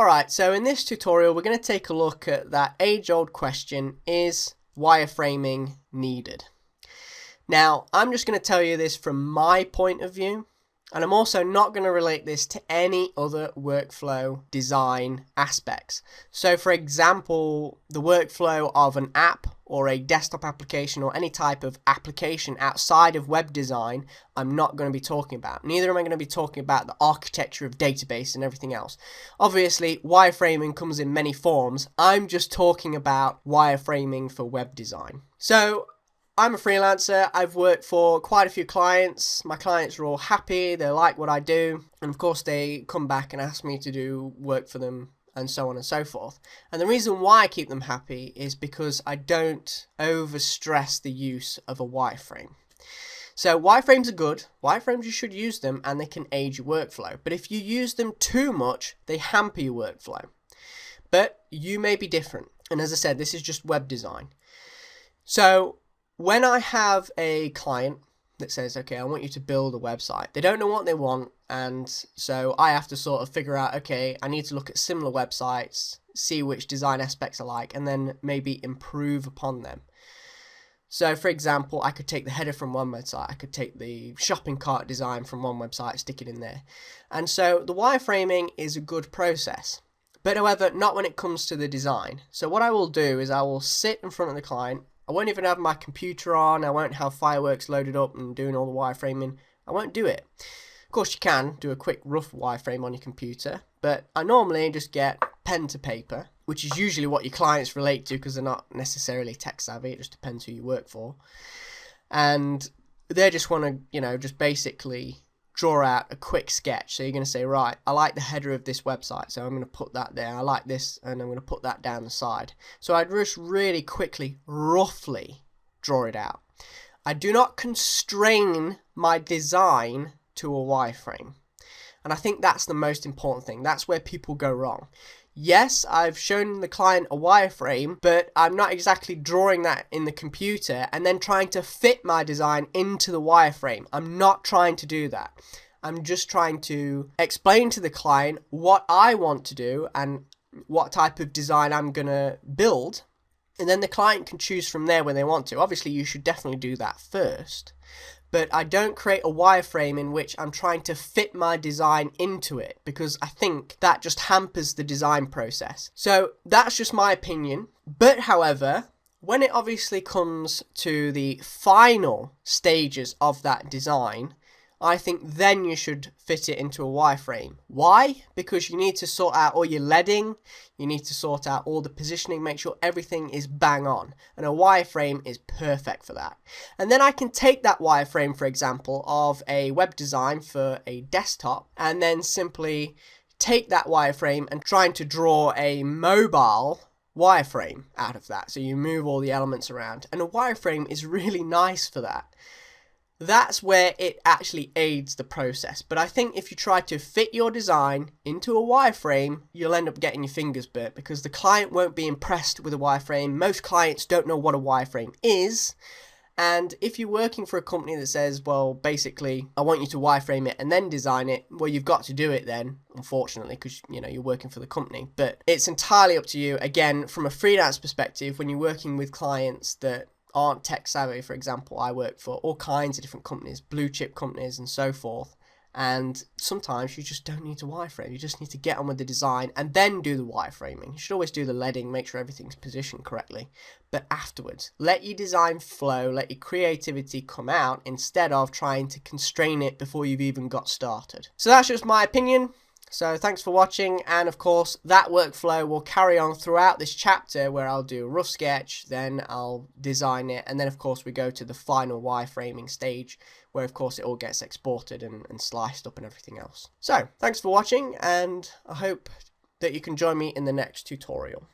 Alright, so in this tutorial we're going to take a look at that age-old question, is wireframing needed? Now, I'm just going to tell you this from my point of view, and I'm also not going to relate this to any other workflow design aspects. So for example, the workflow of an app or a desktop application or any type of application outside of web design, I'm not going to be talking about. Neither am I going to be talking about the architecture of database and everything else. Obviously, wireframing comes in many forms. I'm just talking about wireframing for web design. So I'm a freelancer. I've worked for quite a few clients. My clients are all happy, they like what I do, and of course they come back and ask me to do work for them and so on and so forth. And the reason why I keep them happy is because I don't overstress the use of a wireframe. So wireframes are good, wireframes you should use them and they can aid your workflow. But if you use them too much, they hamper your workflow. But you may be different. And as I said, this is just web design. So when I have a client that says, okay, I want you to build a website, they don't know what they want, and so I have to sort of figure out, okay, I need to look at similar websites, see which design aspects I like, and then maybe improve upon them. So for example, I could take the header from one website, I could take the shopping cart design from one website, stick it in there. And so the wireframing is a good process. But however, not when it comes to the design. So what I will do is I will sit in front of the client. I won't even have my computer on, I won't have Fireworks loaded up and doing all the wireframing. I won't do it. Of course you can do a quick rough wireframe on your computer, but I normally just get pen to paper, which is usually what your clients relate to because they're not necessarily tech savvy, it just depends who you work for. And they just want to, just basically draw out a quick sketch. So you're going to say, right, I like the header of this website, so I'm going to put that there. I like this, and I'm going to put that down the side. So I'd just really quickly, roughly draw it out. I do not constrain my design to a wireframe. And I think that's the most important thing. That's where people go wrong. Yes, I've shown the client a wireframe, but I'm not exactly drawing that in the computer and then trying to fit my design into the wireframe. I'm not trying to do that. I'm just trying to explain to the client what I want to do and what type of design I'm going to build, and then the client can choose from there when they want to. Obviously, you should definitely do that first. But I don't create a wireframe in which I'm trying to fit my design into it, because I think that just hampers the design process. So that's just my opinion. But however, when it obviously comes to the final stages of that design, I think then you should fit it into a wireframe. Why? Because you need to sort out all your leading, you need to sort out all the positioning, make sure everything is bang on. And a wireframe is perfect for that. And then I can take that wireframe, for example, of a web design for a desktop, and then simply take that wireframe and trying to draw a mobile wireframe out of that. So you move all the elements around. And a wireframe is really nice for that. That's where it actually aids the process. But I think if you try to fit your design into a wireframe, you'll end up getting your fingers burnt because the client won't be impressed with a wireframe. Most clients don't know what a wireframe is. And if you're working for a company that says, well, basically, I want you to wireframe it and then design it, well, you've got to do it then, unfortunately, because, you're working for the company. But it's entirely up to you. Again, from a freelance perspective, when you're working with clients that aren't tech savvy, for example, I work for all kinds of different companies, blue chip companies and so forth, and sometimes you just don't need to wireframe. You just need to get on with the design and then do the wireframing. You should always do the leading, make sure everything's positioned correctly, but afterwards let your design flow, let your creativity come out instead of trying to constrain it before you've even got started. So that's just my opinion. So thanks for watching, and of course that workflow will carry on throughout this chapter where I'll do a rough sketch, then I'll design it, and then of course we go to the final wireframing stage where of course it all gets exported and sliced up and everything else. So thanks for watching, and I hope that you can join me in the next tutorial.